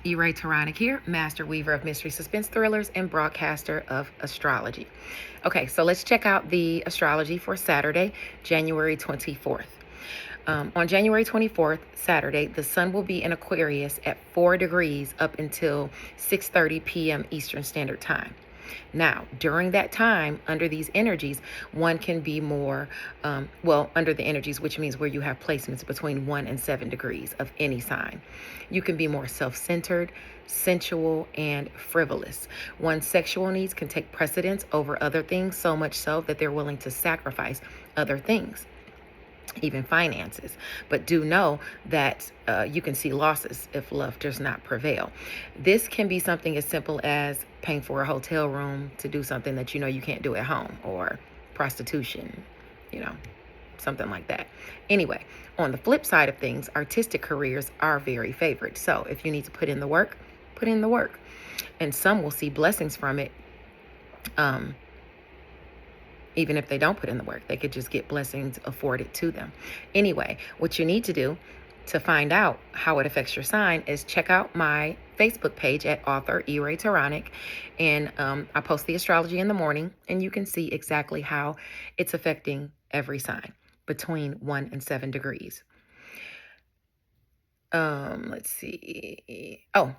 E-Ray Taronic here, master weaver of mystery suspense thrillers and broadcaster of astrology. Okay, so let's check out the astrology for Saturday, January 24th. On January 24th, Saturday, the sun will be in Aquarius at 4 degrees up until 6:30 p.m. Eastern Standard Time. Now, during that time, under these energies, one can be more, under the energies, which means where you have placements between 1 and 7 degrees of any sign. You can be more self-centered, sensual, and frivolous. One's sexual needs can take precedence over other things, so much so that they're willing to sacrifice other things, even finances. But do know that you can see losses if love does not prevail. This can be something as simple as paying for a hotel room to do something that you know you can't do at home, or prostitution, you know, something like that. Anyway, on the flip side of things, artistic careers are very favored. So if you need to put in the work, put in the work. And some will see blessings from it. Even if they don't put in the work, they could just get blessings afforded to them. Anyway, what you need to do to find out how it affects your sign is check out my Facebook page at author E-Ray Taronic. And I post the astrology in the morning, and you can see exactly how it's affecting every sign between 1 and 7 degrees. Let's see. Oh,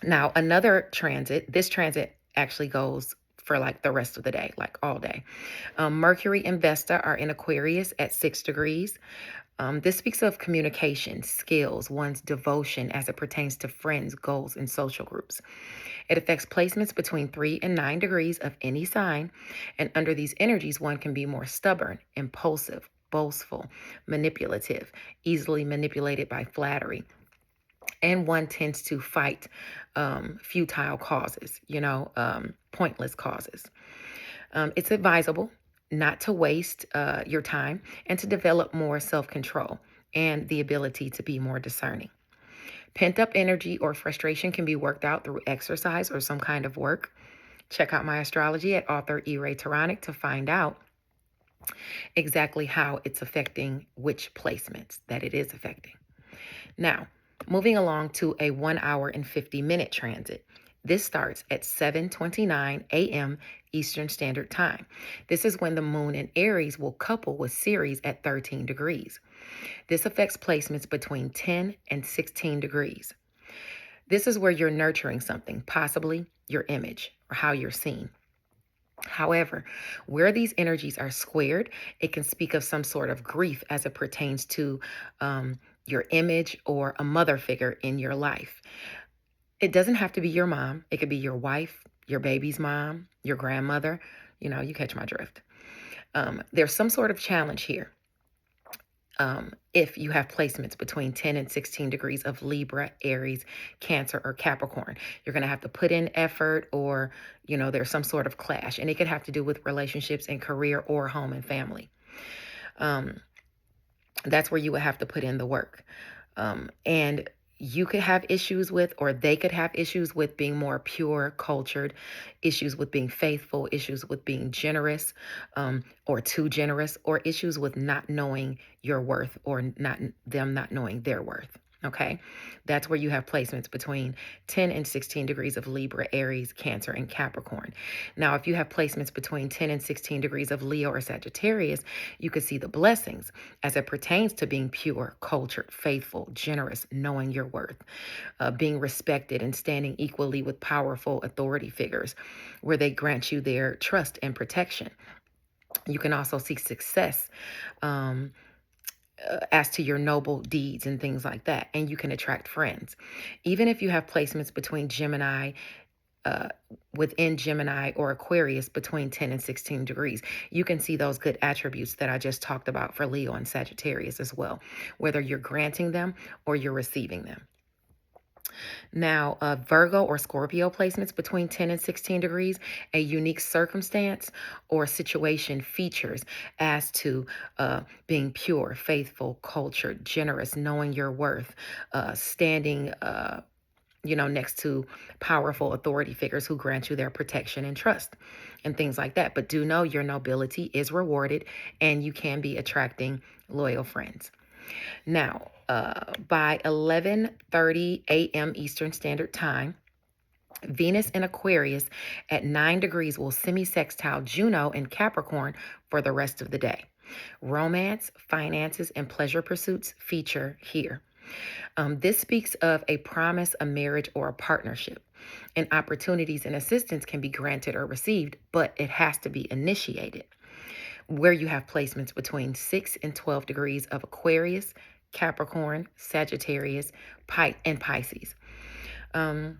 now another transit. This transit actually goes for like the rest of the day, like all day. Mercury and Vesta are in Aquarius at 6 degrees. This speaks of communication, skills, one's devotion as it pertains to friends, goals, and social groups. It affects placements between 3 and 9 degrees of any sign. And under these energies, one can be more stubborn, impulsive, boastful, manipulative, easily manipulated by flattery. And one tends to fight futile causes, pointless causes. It's advisable not to waste your time and to develop more self-control and the ability to be more discerning. Pent-up energy or frustration can be worked out through exercise or some kind of work. Check out my astrology at author E-Ray Taronic to find out exactly how it's affecting which placements that it is affecting. Now, moving along to a 1 hour and 50-minute transit. This starts at 7:29 a.m. Eastern Standard Time. This is when the moon in Aries will couple with Ceres at 13 degrees. This affects placements between 10 and 16 degrees. This is where you're nurturing something, possibly your image or how you're seen. However, where these energies are squared, it can speak of some sort of grief as it pertains to your image or a mother figure in your life. It doesn't have to be your mom. It could be your wife, your baby's mom, your grandmother. You catch my drift. There's some sort of challenge here. If you have placements between 10 and 16 degrees of Libra, Aries, Cancer, or Capricorn, you're going to have to put in effort, or, there's some sort of clash. And it could have to do with relationships and career or home and family. That's where you would have to put in the work. And you could have issues with, or they could have issues with being more pure, cultured, issues with being faithful, issues with being generous, or too generous, or issues with not knowing your worth, or them not knowing their worth. Okay, that's where you have placements between 10 and 16 degrees of Libra, Aries, Cancer, and Capricorn. Now, if you have placements between 10 and 16 degrees of Leo or Sagittarius, you could see the blessings as it pertains to being pure, cultured, faithful, generous, knowing your worth, being respected, and standing equally with powerful authority figures where they grant you their trust and protection. You can also see success as to your noble deeds and things like that. And you can attract friends. Even if you have placements between within Gemini or Aquarius between 10 and 16 degrees, you can see those good attributes that I just talked about for Leo and Sagittarius as well, whether you're granting them or you're receiving them. Now, Virgo or Scorpio placements between 10 and 16 degrees, a unique circumstance or situation features as to being pure, faithful, cultured, generous, knowing your worth, standing next to powerful authority figures who grant you their protection and trust and things like that. But do know your nobility is rewarded, and you can be attracting loyal friends. Now, by 11:30 a.m. Eastern Standard Time, Venus in Aquarius at 9 degrees will semi-sextile Juno in Capricorn for the rest of the day. Romance, finances, and pleasure pursuits feature here. This speaks of a promise, a marriage, or a partnership. And opportunities and assistance can be granted or received, but it has to be initiated. Where you have placements between 6 and 12 degrees of Aquarius, Capricorn, Sagittarius, and Pisces. Um,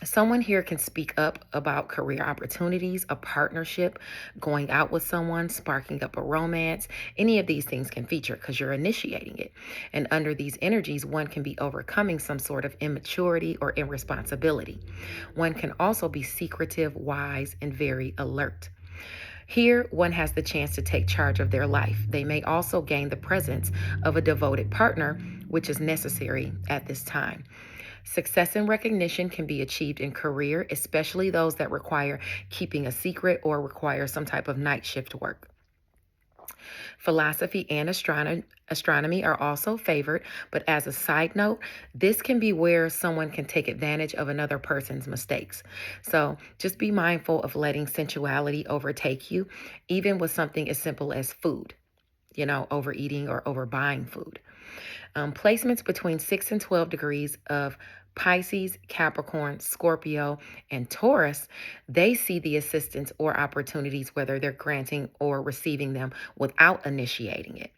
Someone here can speak up about career opportunities, a partnership, going out with someone, sparking up a romance. Any of these things can feature because you're initiating it. And under these energies, one can be overcoming some sort of immaturity or irresponsibility. One can also be secretive, wise, and very alert. Here, one has the chance to take charge of their life. They may also gain the presence of a devoted partner, which is necessary at this time. Success and recognition can be achieved in career, especially those that require keeping a secret or require some type of night shift work. Philosophy and astronomy are also favored, but as a side note, this can be where someone can take advantage of another person's mistakes. So just be mindful of letting sensuality overtake you, even with something as simple as food, overeating or overbuying food. Placements between 6 and 12 degrees of Pisces, Capricorn, Scorpio, and Taurus, they see the assistance or opportunities, whether they're granting or receiving them without initiating it.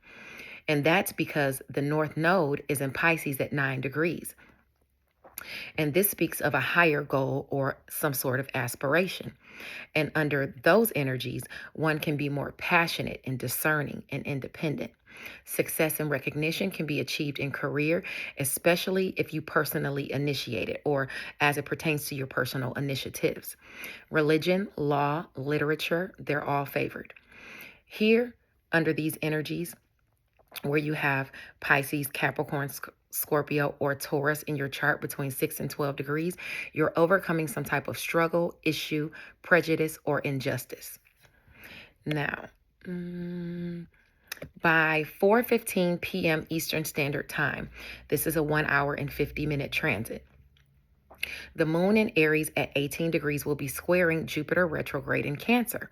And that's because the North Node is in Pisces at 9 degrees. And this speaks of a higher goal or some sort of aspiration. And under those energies, one can be more passionate and discerning and independent. Success and recognition can be achieved in career, especially if you personally initiate it or as it pertains to your personal initiatives. Religion, law, literature, they're all favored. Here, under these energies, where you have Pisces, Capricorn, Scorpio, or Taurus in your chart between 6 and 12 degrees, you're overcoming some type of struggle, issue, prejudice, or injustice. Now, by 4:15 p.m. Eastern Standard Time, this is a 1 hour and 50-minute transit. The moon in Aries at 18 degrees will be squaring Jupiter retrograde in Cancer.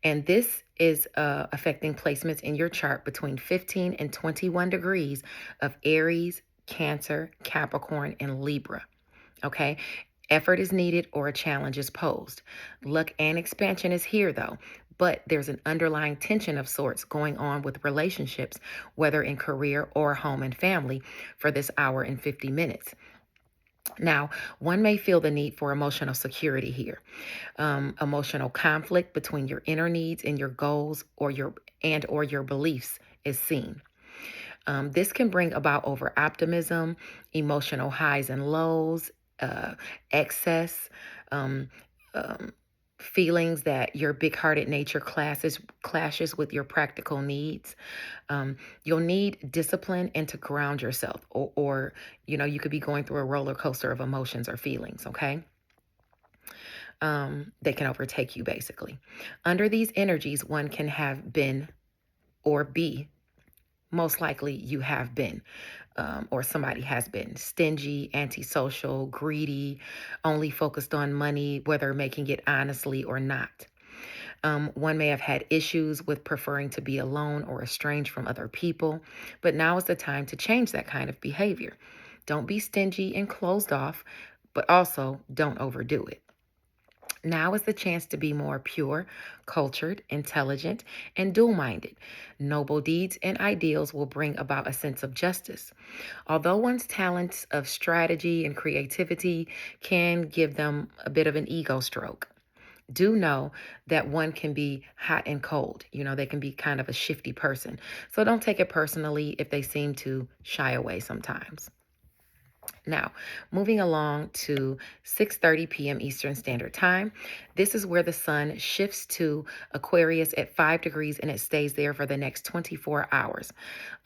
And this is affecting placements in your chart between 15 and 21 degrees of Aries, Cancer, Capricorn, and Libra. Okay? Effort is needed or a challenge is posed. Luck and expansion is here, though, but there's an underlying tension of sorts going on with relationships, whether in career or home and family, for this hour and 50 minutes. Now, one may feel the need for emotional security here. Emotional conflict between your inner needs and your goals or your beliefs is seen. This can bring about over optimism, emotional highs and lows, excess, um, um, feelings that your big-hearted nature clashes with your practical needs. You'll need discipline and to ground yourself, or you could be going through a roller coaster of emotions or feelings. Okay. They can overtake you basically. Under these energies, one can have been or be, most likely you have been, or somebody has been stingy, antisocial, greedy, only focused on money, whether making it honestly or not. One may have had issues with preferring to be alone or estranged from other people, but now is the time to change that kind of behavior. Don't be stingy and closed off, but also don't overdo it. Now is the chance to be more pure, cultured, intelligent, and dual-minded. Noble deeds and ideals will bring about a sense of justice. Although one's talents of strategy and creativity can give them a bit of an ego stroke, do know that one can be hot and cold. They can be kind of a shifty person. So don't take it personally if they seem to shy away sometimes. Now, moving along to 6:30 p.m. Eastern Standard Time. This is where the sun shifts to Aquarius at 5 degrees and it stays there for the next 24 hours.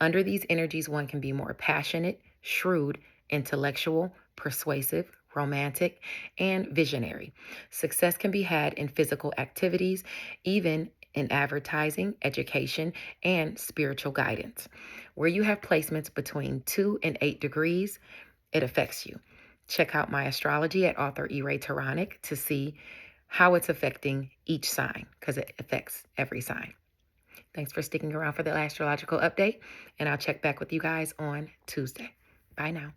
Under these energies, one can be more passionate, shrewd, intellectual, persuasive, romantic, and visionary. Success can be had in physical activities, even in advertising, education, and spiritual guidance. Where you have placements between 2 and 8 degrees, it affects you. Check out my astrology at author E. Ray Taronic to see how it's affecting each sign, because it affects every sign. Thanks for sticking around for the astrological update, and I'll check back with you guys on Tuesday. Bye now.